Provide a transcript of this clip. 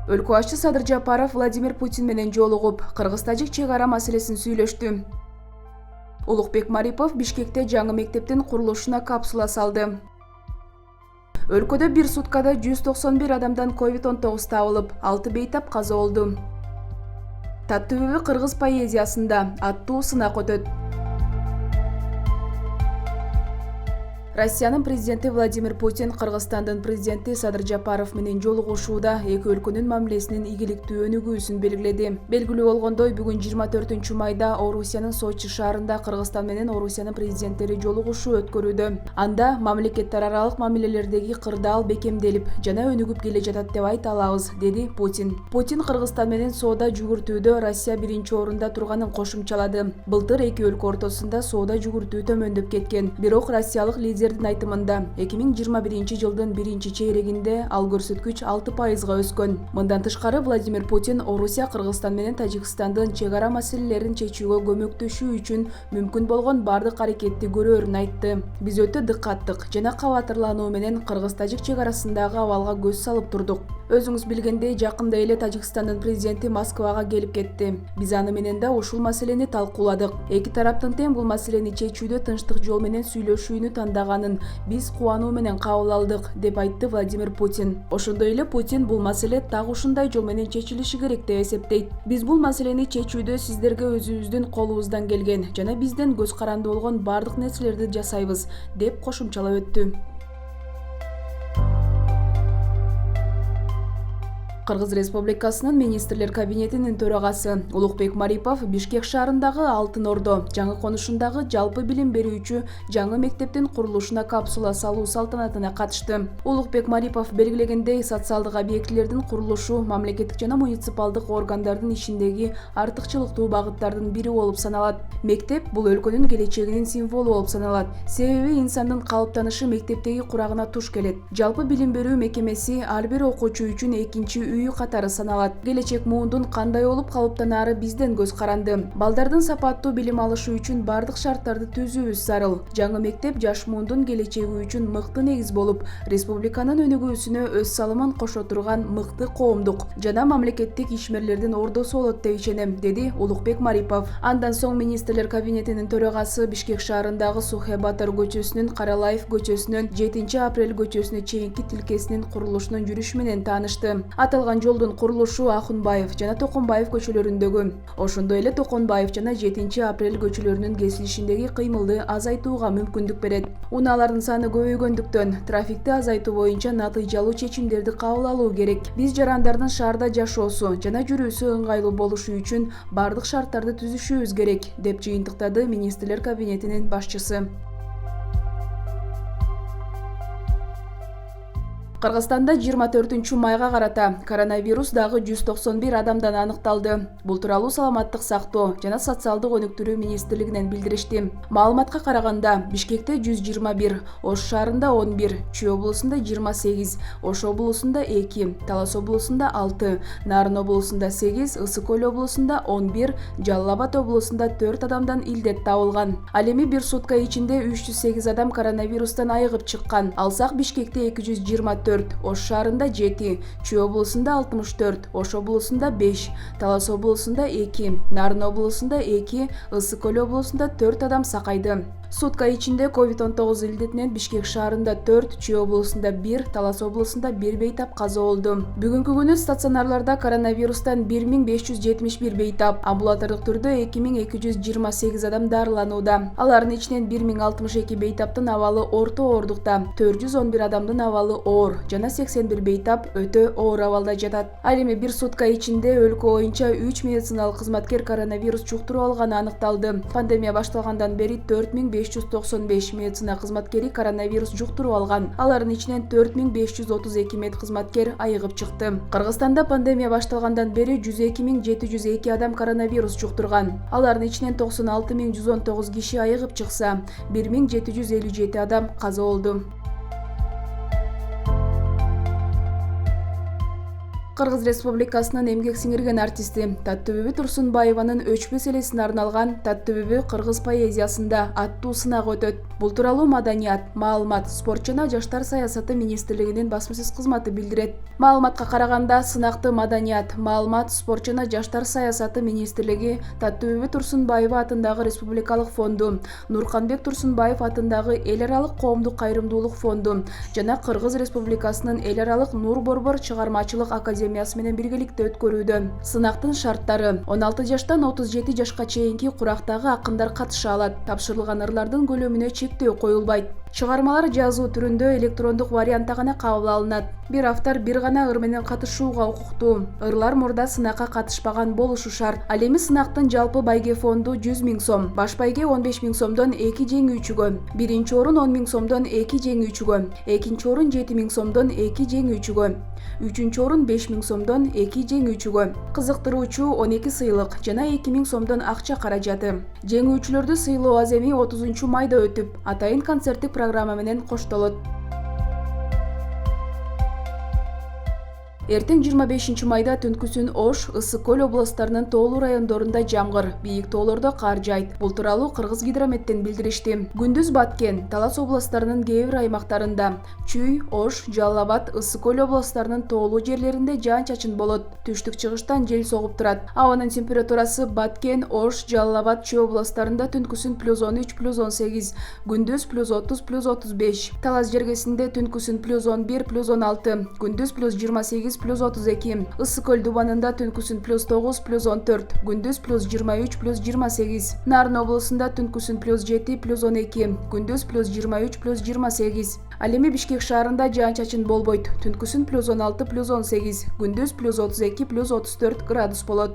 Өлкө башчы Садыр Жапаров Владимир Путин менен жолугуп, Кыргыз-тажик чек-ара маселесин сүйлөштү. Улукбек Марипов Бишкекте жаңы мектептин курулушуна капсула салды. Өлкөдө бир суткада 191 адамдан COVID-19 табылып, 6 бейтап каза болду. Таттыбүбү кыргыз поэзиясында аттуу сынак өтөт. Россиянын президенти Владимир Путин Кыргызстандын президенти Садыр Жапаров менен жолугушууда эки өлкөнүн мамилесинин ийгиликтүү өнүгүүсүн белгиледи. Белгилүү болгондой, бүгүн 24 майда Орусиянын Сочи шаарында Кыргызстан менен Орусиянын президенттери жолугушуу өткөрүүдө. Анда мамлекеттер аралык мамилелердеги кырдаал бекемделип жана өнүгүп келе жатат деп айта алабыз, деди Путин. Путин Кыргызстан менен соода жүгүртүүдө Россия биринчи орунда турганын кошумчалады. Былтыр эки өлкө ортосунда соода жүгүртүү төмөндөп кеткен. Бирок россиялык лидердин айтымында 2021 жылдын биринчи чейрегинде ал көрсөткүч 6%га өскөн. Мындан тышкары Владимир Путин Орусия Кыргызстан менен Тажикстандын чек-ара маселелерин чечүүгө көмөктөшүү үчүн мүмкүн болгон бардык аракетти көрөөрүн айтты. Биз өтө дыкаттык жана кабатырлануу менен Кыргыз-тажик чек-арасындагы абалга көз салып турдук. Өзүңүз билгендей, жакында эле Тажикстандын президенти Москвага келип кетти. Биз аны менен да ушул маселени талкууладык. Эки тараптын тең бул маселени чечүүдө тынчтык жол менен сүйлөшүүнү тандаганын биз кубануу менен кабыл алдык, деп айтты Владимир Путин. Ошондой эле Путин бул маселе так ушундай жол менен чечилиши керек деп эсептейт. Биз бул маселени чечүүдө сиздерге өзүбүздүн колубуздан келген жана бизден көз каранды болгон бардык нерселерди жасайбыз, деп кошумчалап өттү. Кыргыз Республикасынын министрлер кабинетинин төрагасы Улукбек Марипов Бишкек шаарындагы Алтын Ордо жаңы конушундагы жалпы билим берүүчү жаңы мектептин курулушуна капсула салуу салтанатына катышты. Улукбек Марипов белгилегендей, социалдык объектилердин курулушу мамлекеттик жана муниципалдык органдардын ишиндеги артыкчылыктуу багыттардын бири болуп саналат. Мектеп бул өлкөнүн келечегинин символу болуп саналат. Себеби инсандын калыптанышы мектептеги курагына туш келет. Жалпы билим берүү мекемеси ар бир окуучу үчүн экинчи үйү катары саналат. Келечек муундун кандай болуп калыптанаары бизден көз каранды. Балдардын сапаттуу билим алышы үчүн бардык шарттарды түзүүбүз зарыл. Жаңы мектеп жаш муундун келечеги үчүн мыкты негиз болуп, республиканын өнүгүүсүнө өз салымын кошо турган мыкты коомдук жана мамлекеттик ишмерлердин ордосу болот деп ишенем, деди Улукбек Марипов. Андан соң министрлер кабинетинин төрагасы Бишкек шаарындагы Сухэ Батыр көчөсүнүн Каралаев көчөсүнөн 7 апрель көчөсүнө чейинки тилкесинин курулушунун жүрүшү менен таанышты. Аталган жолдун курулушу Ахунбаев жана Токонбаев көчөлөрүндөгү, ошондой эле Токонбаев жана 7 апрель көчөлөрүнүн кесилишиндеги кыймылды азайтууга мүмкүндүк берет. Унаалардын саны көбөйгөндүктөн трафикти азайтуу боюнча натыйжалуу чечимдерди кабыл алуу керек. Биз жарандардын шаарда жашоосу жана жүрүүсү ыңгайлуу болушу үчүн бардык шарттарды түзүшүбүз керек, деп жыйынтыктады министрлер кабинетинин башчысы. Кыргызстанда 24 майга карата коронавирус дагы 191 адамдан аныкталды. Бул тууралуу Саламаттык сактоо жана социалдык өнүктүрүү министрлигинен билдиришти. Маалыматка караганда, Бишкекте 121, Ош шаарында 11, Чүй облусунда 28, Ош облусунда 2, Талас облусунда 6, Нарын облусунда 8, Ысык Көл облусунда 11, Жалал Абад облусунда 4 адамдан илдет табылган. Ал эми бир сутка ичинде 308 адам коронавирустан айыгып чыккан. Алсак Бишкекте 224, Ош шаарында 7, Чүй облусунда 64, Ош облусунда 5, Талас облусунда 2, Нарын облусунда 2, Ысык Көл облусунда 4 адам сакайды. Сутка ичинде COVID-19 илдетинен Бишкек шаарында 4, Чүй облусунда 1, Талас облусунда 1 бейтап каза болду. Бүгүнкү күнү стационарларда коронавирустан 1571 бейтап, амбулатордук түрдө 2228 адам дарыланууда. Алардын ичинен 1062 бейтаптын абалы орто оорлукта, 411 адамдын абалы оор жана 81 бейтап өтө оор абалда жатат. Ал эми бир сутка ичинде өлкө боюнча 3 медициналык кызматкер коронавирус жуктуруп алганы аныкталды. Пандемия башталгандан бери 4595 медицина кызматкери коронавирус жуктуруп алган. Алардын ичинен 4532 медкызматкер айыгып чыкты. Кыргызстанда пандемия башталгандан бери 102702 адам коронавирус жуктурган. Алардын ичинен 96119 киши айыгып чыкса, 1757 адам каза болду. Кыргыз Республикасынын эмгек сиңирген артисти Таттыбүбү Турсунбаеванын өчпөс элесине арналган Таттыбүбү кыргыз поэзиясында аттуу сынак өтөт. Бул тууралуу Маданият, маалымат, спорт жана жаштар саясаты министрлигинин басма сөз кызматы билдирет. Маалыматка караганда, сынакты Маданият, маалымат, спорт жана жаштар саясаты министрлиги Таттыбүбү Турсунбаева атындагы республикалык фонду, Нурканбек Турсунбаев атындагы эл аралык коомдук кайрымдуулук фонду жана Кыргыз Республикасынын эл аралык Нур Борбор чыгармачылык академиясы менен биргеликте өткөрүүдө. Сынактын шарттары: 16 жаштан 37 жашка чейинки курактагы акындар катыша алат. Тапшырылган ырлардын көлөмүнө чектөө коюлбайт. Чыгармалар жазуу түрүндө электрондук вариантта гана кабыл алынат. Бир автор бир гана ыр менен катышууга укуктуу. Ырлар мурда сынакка катышпаган болушу шарт. Ал эми сынактын жалпы байге фонду 100 000 сом, баш байге 15 000 сомдон 2 жеңүүчүгө, биринчи орун 10 000 сомдон 2 жеңүүчүгө, экинчи орун 7 000 сомдон 2 жеңүүчүгө, үчүнчү орун 5 000 сомдон 2 жеңүүчүгө, кызыктыруучу 12 сыйлык жана 2 000 сомдон акча каражаты. Жеңүүчүлөрдү сыйлоо аземи 30 майда өтүп, атайын концерттик программа менен коштолот. Эртең 25 майда түнкүсүн Ош, Ысык Көл областарынын тоолуу райондорунда жамгыр, бийик тоолордо кар жаайт. Бул тууралуу Кыргыз Гидрометтен билдиришти. Күндүз Баткен, Талас областарынын кээ бир аймактарында, Чүй, Ош, Жалал Абад, Ысык Көл областарынын тоолуу жерлеринде жаан-чачын болот. Түштүк-чыгыштан жел согуп турат. Абанын температурасы Баткен, Ош, Жалал Абад, Чүй областарында түнкүсүн +13, +18, күндүз +30, +35. Талас жергесинде түнкүсүн +11, +16, күндүз +28, +32. Ысык Көл дубанында түнкүсүн +9, +14, күндүз +23, +28. Нарын облусунда түнкүсүн +7, +12, күндүз +23, +28. Ал эми Бишкек шаарында жаан-чачын болбойт. Түнкүсүн +16, +18, күндүз +32, +34 градус болот.